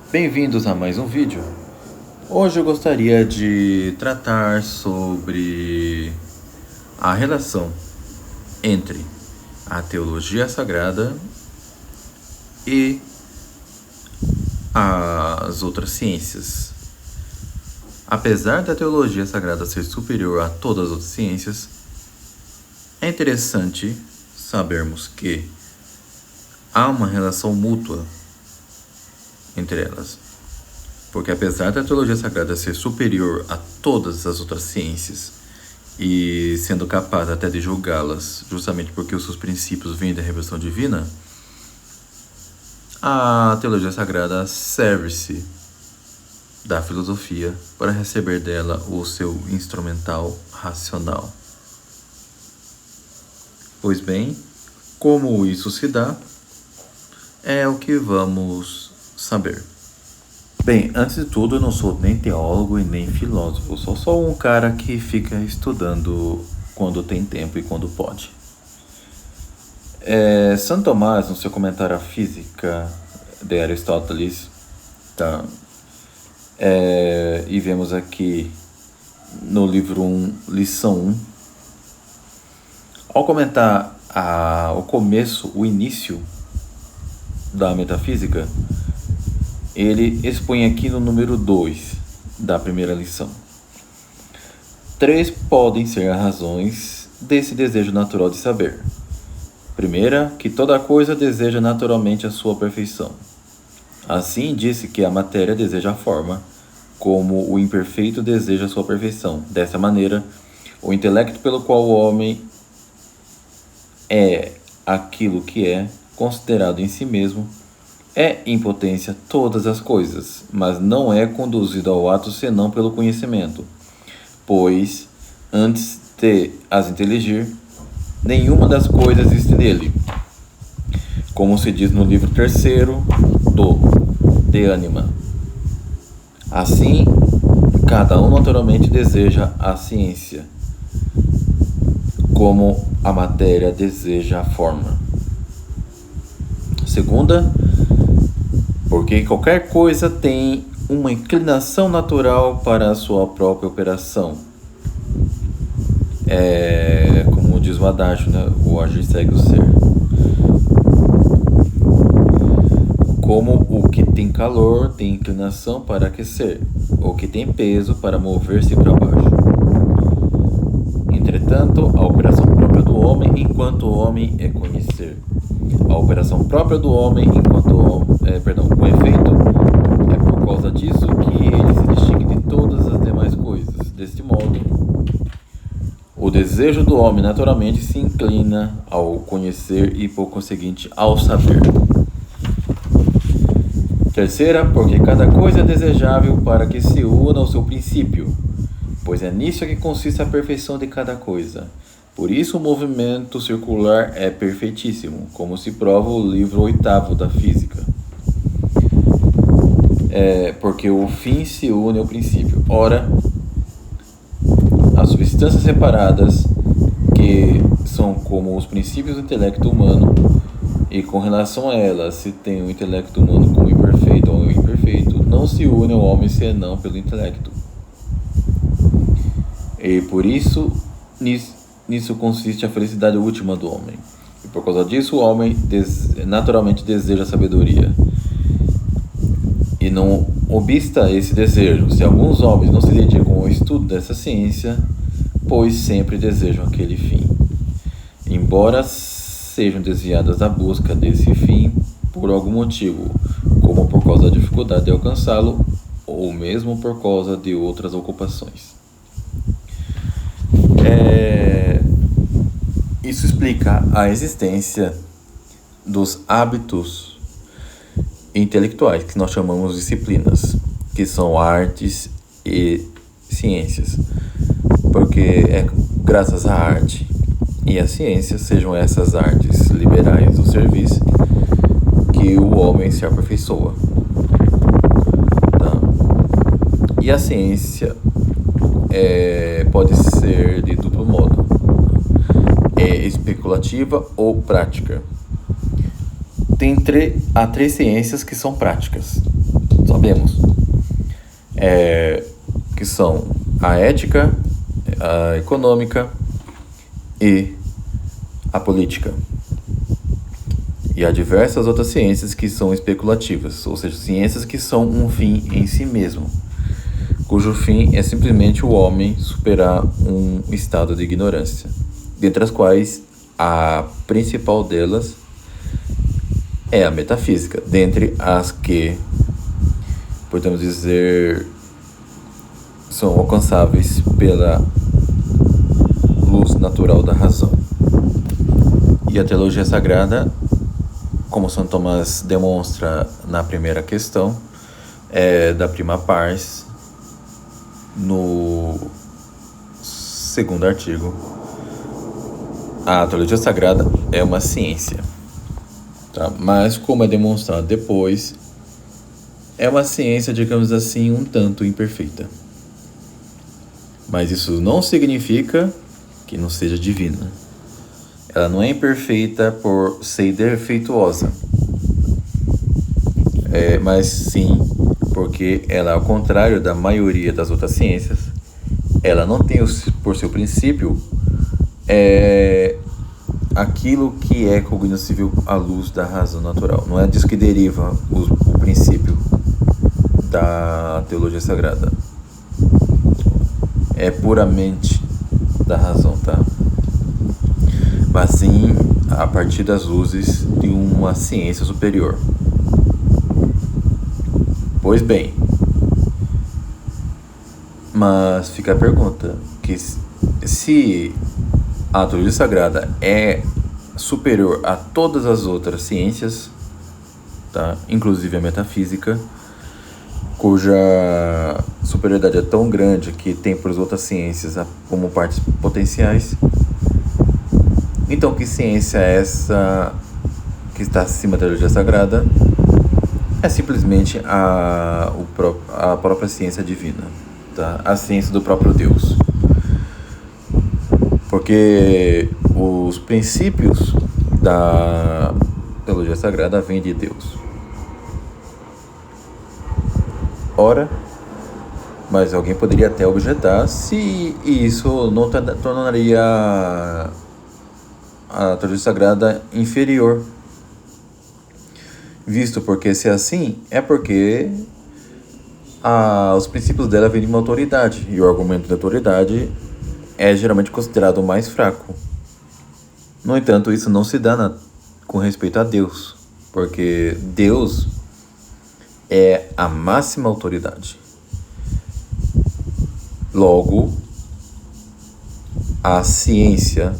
Bem-vindos a mais um vídeo. Hoje eu gostaria de tratar sobre a relação entre a teologia sagrada e as outras ciências. Apesar da teologia sagrada ser superior a todas as outras ciências, é interessante sabermos que há uma relação mútua entre elas. Porque apesar da teologia sagrada ser superior a todas as outras ciências e sendo capaz até de julgá-las justamente porque os seus princípios vêm da revelação divina, a teologia sagrada serve-se da filosofia para receber dela o seu instrumental racional. Pois bem, como isso se dá, é o que vamos saber. Bem, antes de tudo, eu não sou nem teólogo e nem filósofo, sou só um cara que fica estudando quando tem tempo e quando pode. Santo Tomás, no seu comentário à Física de Aristóteles, e vemos aqui no livro 1, lição 1, ao comentar o início da metafísica, ele expõe aqui no número 2 da primeira lição. 3 podem ser as razões desse desejo natural de saber. Primeira, que toda coisa deseja naturalmente a sua perfeição. Assim, disse que a matéria deseja a forma, como o imperfeito deseja a sua perfeição. Dessa maneira, o intelecto pelo qual o homem é aquilo que é, considerado em si mesmo, é em potência todas as coisas, mas não é conduzido ao ato senão pelo conhecimento, pois, antes de as inteligir, nenhuma das coisas existe nele, como se diz no livro 3º De Anima. Assim, cada um naturalmente deseja a ciência, como a matéria deseja a forma. Segunda, porque qualquer coisa tem uma inclinação natural para a sua própria operação. Como diz o adágio, né? O agir segue o ser. Como o que tem calor tem inclinação para aquecer, o que tem peso para mover-se para baixo. Entretanto, a operação própria do homem, enquanto o homem é conhecer. A operação própria do homem, o efeito, é por causa disso que ele se distingue de todas as demais coisas. Deste modo, o desejo do homem naturalmente se inclina ao conhecer e, por conseguinte, ao saber. Terceira, porque cada coisa é desejável para que se una ao seu princípio, pois é nisso que consiste a perfeição de cada coisa. Por isso o movimento circular é perfeitíssimo, como se prova o livro 8º da Física. Porque o fim se une ao princípio. Ora, as substâncias separadas, que são como os princípios do intelecto humano, e com relação a elas se tem o intelecto humano como imperfeito ou imperfeito, não se une ao homem senão pelo intelecto. E por isso, nisso consiste a felicidade última do homem. E por causa disso, o homem naturalmente deseja a sabedoria. E não obsta esse desejo, se alguns homens não se dedicam ao estudo dessa ciência, pois sempre desejam aquele fim. Embora sejam desviadas da busca desse fim por algum motivo, como por causa da dificuldade de alcançá-lo, ou mesmo por causa de outras ocupações. Isso explica a existência dos hábitos intelectuais, que nós chamamos de disciplinas, que são artes e ciências, porque é graças à arte e à ciência, sejam essas artes liberais do serviço, que o homem se aperfeiçoa. E a ciência pode ser de duplo modo, especulativa ou prática. Há 3 ciências que são práticas, sabemos, que são a ética, a econômica e a política. E há diversas outras ciências que são especulativas, ou seja, ciências que são um fim em si mesmo, cujo fim é simplesmente o homem superar um estado de ignorância, dentre as quais a principal delas é a metafísica, dentre as que, podemos dizer, são alcançáveis pela luz natural da razão. E a teologia sagrada, como Santo Tomás demonstra na primeira questão, da prima pars, no segundo artigo, a teologia sagrada é uma ciência, tá? Mas, como é demonstrado depois, é uma ciência, digamos assim, um tanto imperfeita. Mas isso não significa que não seja divina. Ela não é imperfeita por ser defeituosa, mas sim porque ela, ao contrário da maioria das outras ciências, ela não tem por seu princípio aquilo que é cognoscível à luz da razão natural. Não é disso que deriva o princípio da teologia sagrada. É puramente da razão, tá? Mas sim a partir das luzes de uma ciência superior. Pois bem, mas fica a pergunta, que se a teologia sagrada é superior a todas as outras ciências, tá? Inclusive a metafísica, cuja superioridade é tão grande que tem para as outras ciências como partes potenciais, então que ciência é essa que está acima da teologia sagrada? É simplesmente a própria ciência divina, tá? A ciência do próprio Deus. Porque os princípios da teologia sagrada vêm de Deus. Ora, mas alguém poderia até objetar se isso não tornaria a teologia sagrada inferior. Visto porque, se é assim, é porque os princípios dela vêm de uma autoridade, e o argumento da autoridade é geralmente considerado o mais fraco. No entanto, isso não se dá com respeito a Deus, porque Deus é a máxima autoridade. Logo, a ciência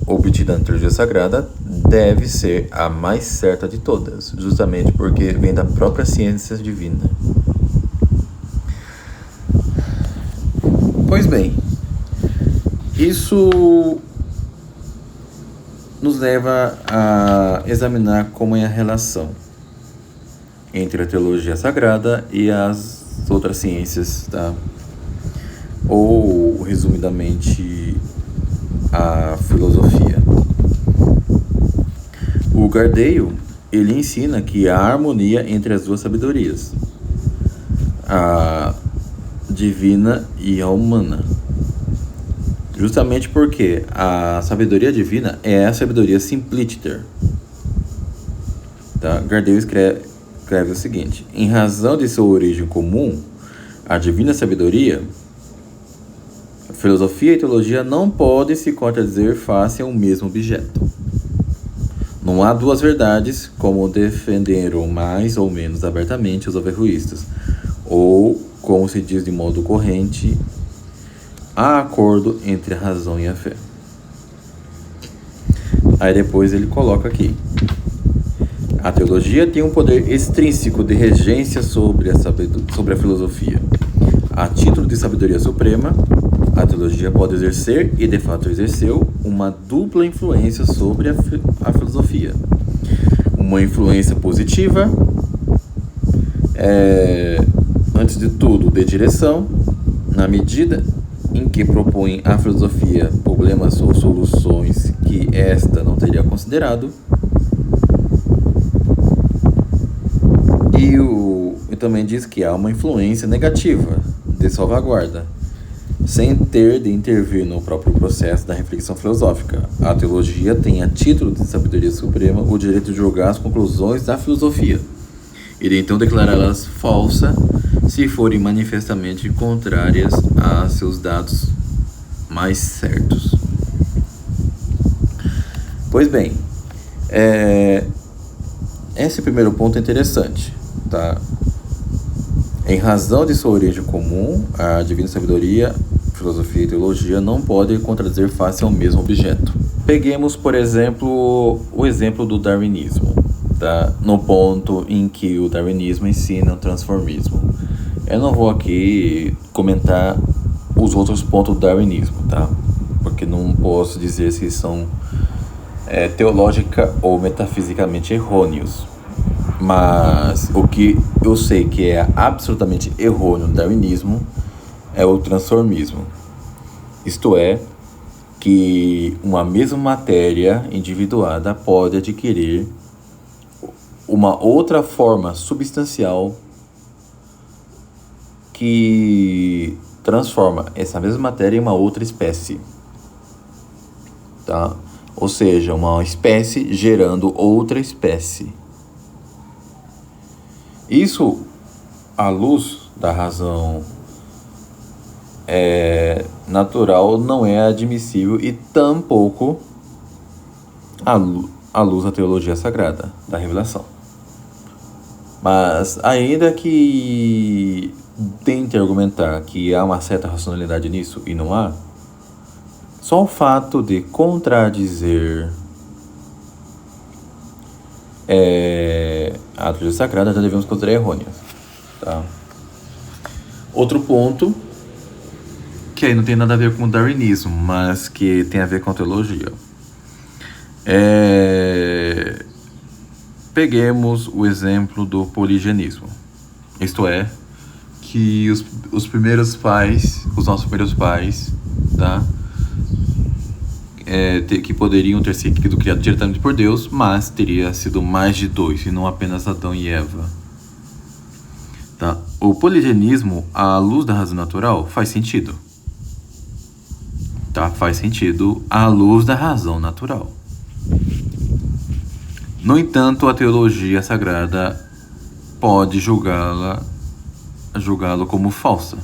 obtida na teologia sagrada deve ser a mais certa de todas, justamente porque vem da própria ciência divina. Pois bem, isso nos leva a examinar como é a relação entre a teologia sagrada e as outras ciências, tá? Ou, resumidamente, a filosofia. O Gardel, ele ensina que há harmonia entre as duas sabedorias, a divina e a humana, justamente porque a sabedoria divina é a sabedoria simplíter, tá? Gardel escreve o seguinte: em razão de sua origem comum, a divina sabedoria, filosofia e teologia não podem se contradizer face a um mesmo objeto. Não há duas verdades, como defenderam mais ou menos abertamente os averroístas, ou, como se diz de modo corrente, há acordo entre a razão e a fé. Aí depois ele coloca aqui: a teologia tem um poder extrínseco de regência sobre a filosofia. A título de sabedoria suprema, a teologia pode exercer, e de fato exerceu, uma dupla influência sobre a filosofia. Uma influência positiva, antes de tudo, de direção, na medida em que propõe à filosofia problemas ou soluções que esta não teria considerado. também diz que há uma influência negativa de salvaguarda, sem ter de intervir no próprio processo da reflexão filosófica. A teologia tem, a título de sabedoria suprema, o direito de julgar as conclusões da filosofia e de então declará-las falsas se forem manifestamente contrárias a seus dados mais certos. Pois bem, esse primeiro ponto é interessante, tá? Em razão de sua origem comum, a divina sabedoria, filosofia e teologia não podem contradizer face ao mesmo objeto. Peguemos, por exemplo, o exemplo do darwinismo, tá? No ponto em que o darwinismo ensina o transformismo. Eu não vou aqui comentar os outros pontos do darwinismo, tá? Porque não posso dizer se são teológica ou metafisicamente errôneos. Mas o que eu sei que é absolutamente errôneo no darwinismo é o transformismo. Isto é, que uma mesma matéria individuada pode adquirir uma outra forma substancial que transforma essa mesma matéria em uma outra espécie, tá? Ou seja, uma espécie gerando outra espécie. Isso, à luz da razão natural, não é admissível e tampouco à luz da teologia sagrada, da revelação. Mas, ainda que tente argumentar que há uma certa racionalidade nisso e não há, só o fato de contradizer a teologia sagrada já devemos considerar errônea, tá? Outro ponto, que aí não tem nada a ver com o darwinismo, mas que tem a ver com a teologia. Peguemos o exemplo do poligenismo. Isto é, que os nossos primeiros pais, tá? Que poderiam ter sido criados diretamente por Deus, mas teria sido mais de dois, e não apenas Adão e Eva. Tá? O poligenismo, à luz da razão natural, faz sentido. Tá? Faz sentido à luz da razão natural. No entanto, a teologia sagrada pode julgá-lo como falsa.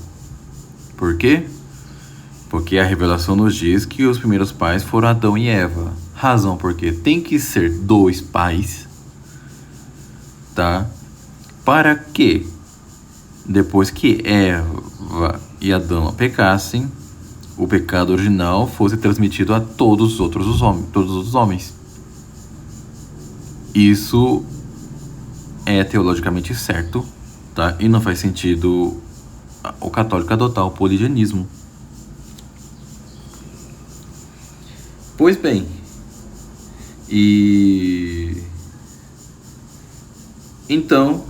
Por quê? Porque a revelação nos diz que os primeiros pais foram Adão e Eva. Razão porque tem que ser dois pais, tá? Para que, depois que Eva e Adão pecassem, o pecado original fosse transmitido a todos os outros homens. Isso é teologicamente certo, tá? E não faz sentido o católico adotar o poligenismo. Pois bem, então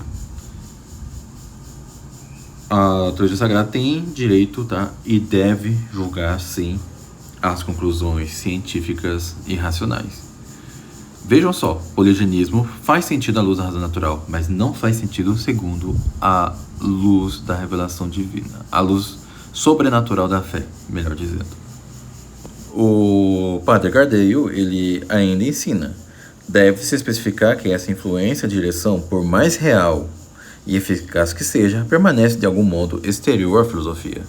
a teologia sagrada tem direito, tá? E deve julgar, sim, as conclusões científicas e racionais. Vejam só, poligenismo faz sentido à luz da razão natural, mas não faz sentido segundo a luz da revelação divina, a luz sobrenatural da fé, melhor dizendo. O padre Gardel, ele ainda ensina: deve-se especificar que essa influência de direção, por mais real e eficaz que seja, permanece de algum modo exterior à filosofia.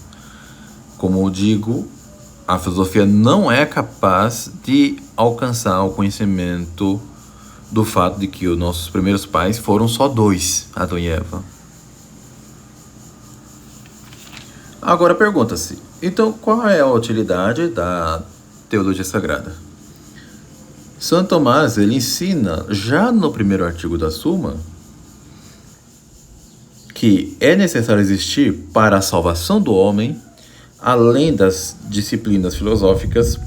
Como eu digo, a filosofia não é capaz de alcançar o conhecimento do fato de que os nossos primeiros pais foram só dois, Adão e Eva. Agora pergunta-se, então qual é a utilidade da teologia sagrada? Santo Tomás, ele ensina, já no primeiro artigo da Suma, que é necessário existir para a salvação do homem, além das disciplinas filosóficas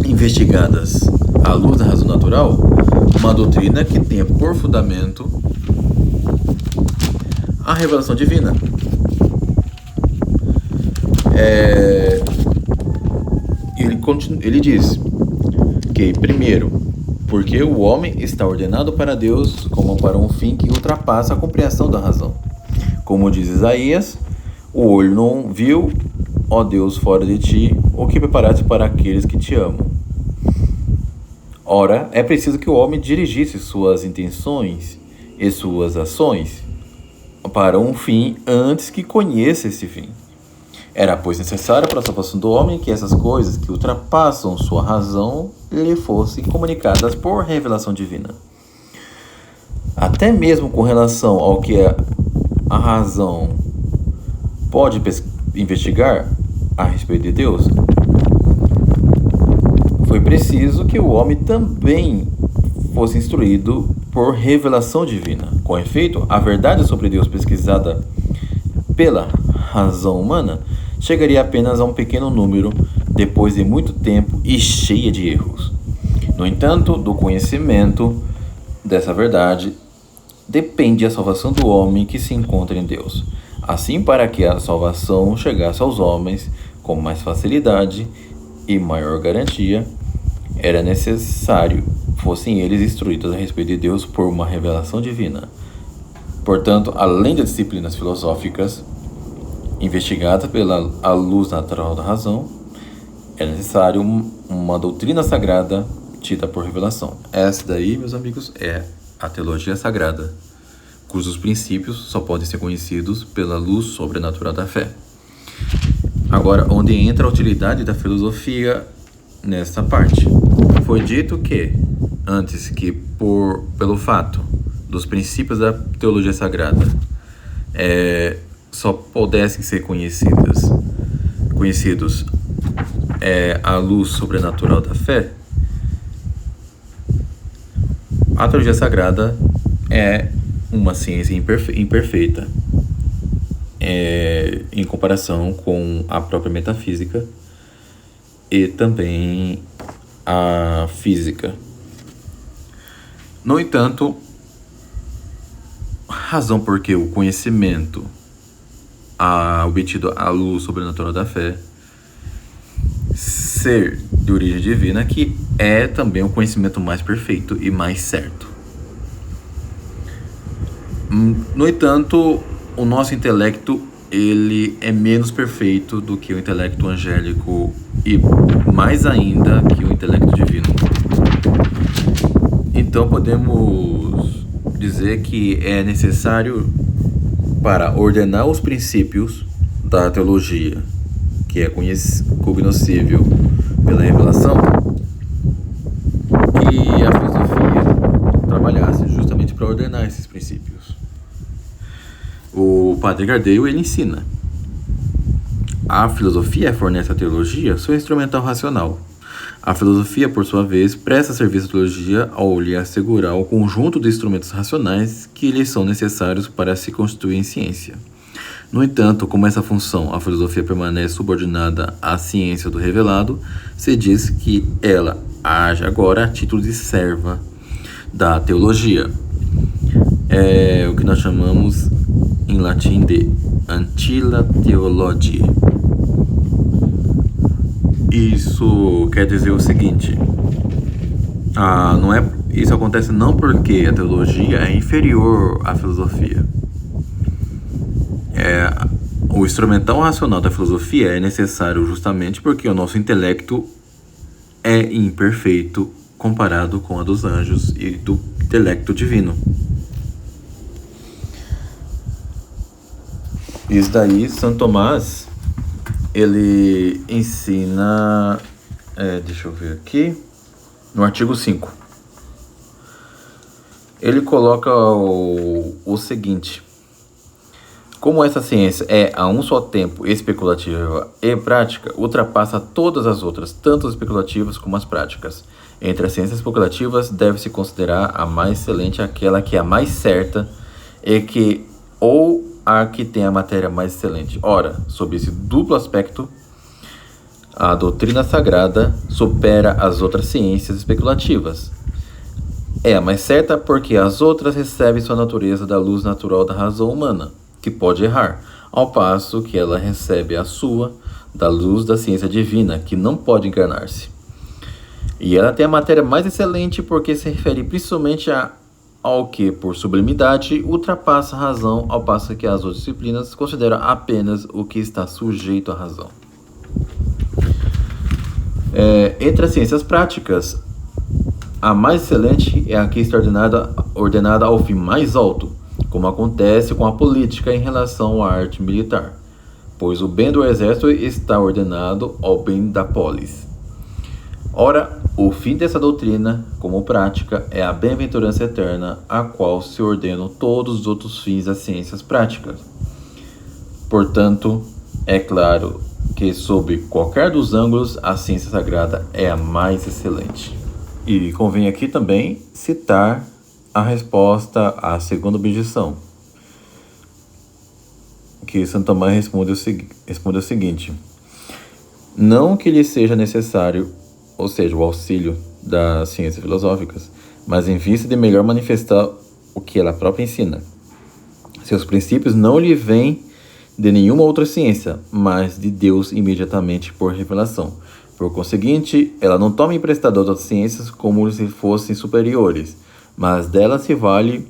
investigadas à luz da razão natural, uma doutrina que tenha por fundamento a revelação divina. Ele diz que, primeiro, porque o homem está ordenado para Deus como para um fim que ultrapassa a compreensão da razão. Como diz Isaías, o olho não viu, ó Deus, fora de ti, o que preparaste para aqueles que te amam. Ora, é preciso que o homem dirigisse suas intenções e suas ações para um fim antes que conheça esse fim. Era, pois, necessário para a salvação do homem que essas coisas que ultrapassam sua razão lhe fossem comunicadas por revelação divina. Até mesmo com relação ao que a razão pode investigar a respeito de Deus, foi preciso que o homem também fosse instruído por revelação divina. Com efeito, a verdade sobre Deus pesquisada pela razão humana chegaria apenas a um pequeno número depois de muito tempo e cheia de erros. No entanto, do conhecimento dessa verdade depende a salvação do homem que se encontra em Deus. Assim, para que a salvação chegasse aos homens com mais facilidade e maior garantia, era necessário fossem eles instruídos a respeito de Deus por uma revelação divina. Portanto, além das disciplinas filosóficas investigadas pela a luz natural da razão, é necessário uma doutrina sagrada tida por revelação. Essa daí, meus amigos, é a teologia sagrada, cujos princípios só podem ser conhecidos pela luz sobrenatural da fé. Agora, onde entra a utilidade da filosofia nesta parte? Foi dito que, antes que pelo fato dos princípios da teologia sagrada só pudessem ser conhecidos a luz sobrenatural da fé, a teologia sagrada é uma ciência imperfeita em comparação com a própria metafísica e também a física. No entanto, a razão por que o conhecimento obtido à luz sobrenatural da fé ser de origem divina, que é também o conhecimento mais perfeito e mais certo. No entanto, o nosso intelecto ele é menos perfeito do que o intelecto angélico e mais ainda que o intelecto divino. Então podemos dizer que é necessário, para ordenar os princípios da teologia, que é cognoscível pela revelação, que a filosofia trabalhasse justamente para ordenar esses princípios. O Padre Gardel, ele ensina: a filosofia fornece à teologia seu instrumental racional. A filosofia, por sua vez, presta serviço à teologia ao lhe assegurar o conjunto de instrumentos racionais que lhes são necessários para se constituir em ciência. No entanto, como essa função, a filosofia permanece subordinada à ciência do revelado, se diz que ela age agora a título de serva da teologia. É o que nós chamamos em latim de ancilla theologiae. Isso quer dizer o seguinte: isso acontece não porque a teologia é inferior à filosofia. O instrumental racional da filosofia é necessário justamente porque o nosso intelecto é imperfeito comparado com a dos anjos e do intelecto divino. Isso daí, Santo Tomás, ele ensina, deixa eu ver aqui, no artigo 5. Ele coloca o seguinte: como essa ciência é a um só tempo especulativa e prática, ultrapassa todas as outras, tanto as especulativas como as práticas. Entre as ciências especulativas, deve-se considerar a mais excelente aquela que é a mais certa ou a que tem a matéria mais excelente. Ora, sob esse duplo aspecto, a doutrina sagrada supera as outras ciências especulativas. É a mais certa porque as outras recebem sua natureza da luz natural da razão humana, que pode errar, ao passo que ela recebe a sua da luz da ciência divina, que não pode enganar-se. E ela tem a matéria mais excelente porque se refere principalmente ao que, por sublimidade, ultrapassa a razão, ao passo que as outras disciplinas consideram apenas o que está sujeito à razão. Entre as ciências práticas, a mais excelente é a que está ordenada ao fim mais alto, como acontece com a política em relação à arte militar, pois o bem do exército está ordenado ao bem da polis. Ora, o fim dessa doutrina, como prática, é a bem-aventurança eterna, a qual se ordenam todos os outros fins das ciências práticas. Portanto, é claro que, sob qualquer dos ângulos, a ciência sagrada é a mais excelente. E convém aqui também citar a resposta à segunda objeção, que Santo Tomás responde o seguinte: não que lhe seja necessário, ou seja, o auxílio das ciências filosóficas, mas em vista de melhor manifestar o que ela própria ensina. Seus princípios não lhe vêm de nenhuma outra ciência, mas de Deus imediatamente por revelação. Por conseguinte, ela não toma emprestado outras ciências como se fossem superiores, mas dela se vale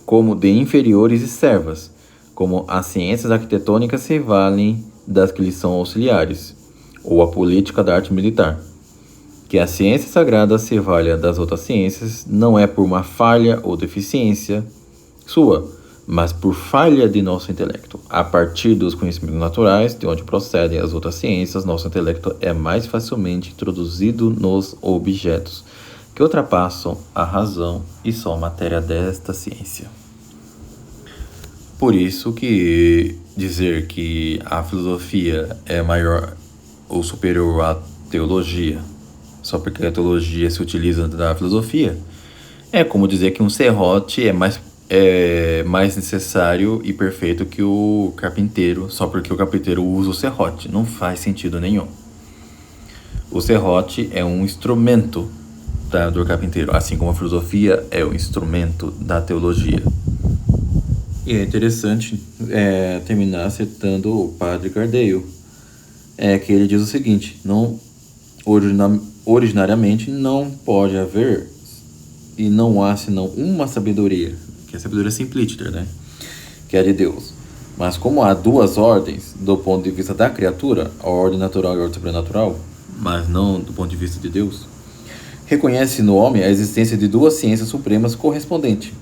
como de inferiores e servas, como as ciências arquitetônicas se valem das que lhes são auxiliares, ou a política da arte militar. Que a ciência sagrada se valha das outras ciências não é por uma falha ou deficiência sua, mas por falha de nosso intelecto. A partir dos conhecimentos naturais, de onde procedem as outras ciências, nosso intelecto é mais facilmente introduzido nos objetos que ultrapassam a razão e são matéria desta ciência. Por isso que dizer que a filosofia é maior ou superior à teologia, só porque a teologia se utiliza da filosofia, é como dizer que um serrote é mais necessário e perfeito que o carpinteiro, só porque o carpinteiro usa o serrote. Não faz sentido nenhum. O serrote é um instrumento do carpinteiro, assim como a filosofia é o instrumento da teologia. E é interessante terminar citando o padre Cardeio, que ele diz o seguinte: originariamente não pode haver e não há senão uma sabedoria, que é a sabedoria simplícita, né? Que é de Deus. Mas como há duas ordens do ponto de vista da criatura, a ordem natural e a ordem sobrenatural, mas não do ponto de vista de Deus, reconhece no homem a existência de duas ciências supremas correspondentes.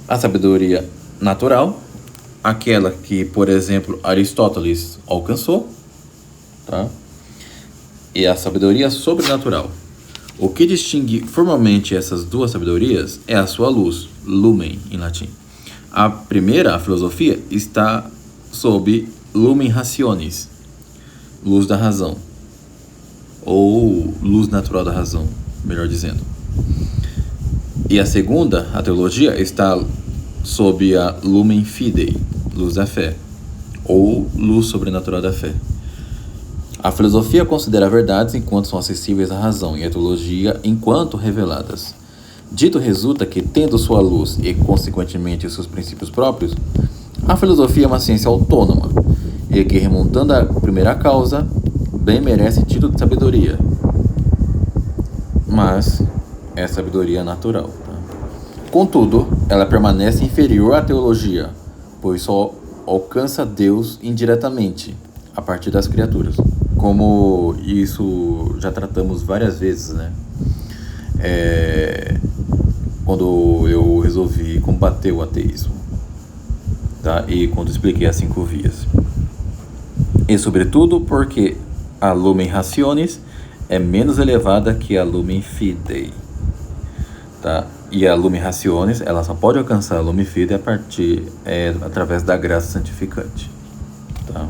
A sabedoria natural, aquela que, por exemplo, Aristóteles alcançou, tá? E a sabedoria sobrenatural. O que distingue formalmente essas duas sabedorias é a sua luz, lumen em latim. A primeira, a filosofia, está sob lumen rationis, luz da razão, ou luz natural da razão, melhor dizendo. E a segunda, a teologia, está sob a lumen fidei, luz da fé, ou luz sobrenatural da fé. A filosofia considera verdades enquanto são acessíveis à razão e a teologia enquanto reveladas. Dito resulta que, tendo sua luz e, consequentemente, os seus princípios próprios, a filosofia é uma ciência autônoma e que, remontando à primeira causa, bem merece título de sabedoria. Mas é sabedoria natural. Tá? Contudo, ela permanece inferior à teologia, pois só alcança Deus indiretamente, a partir das criaturas. Como isso já tratamos várias vezes, né? Quando eu resolvi combater o ateísmo, tá? E quando expliquei as 5 vias. E sobretudo porque a lumen rationis é menos elevada que a lumen fidei, tá? E a lumen rationis, ela só pode alcançar a lumen fidei através da graça santificante, tá?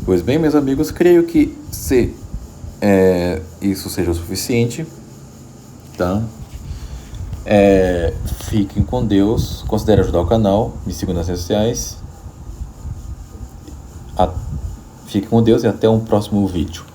Pois bem, meus amigos, creio que se isso seja o suficiente, tá? Fiquem com Deus, considere ajudar o canal, me sigam nas redes sociais. Fiquem com Deus e até um próximo vídeo.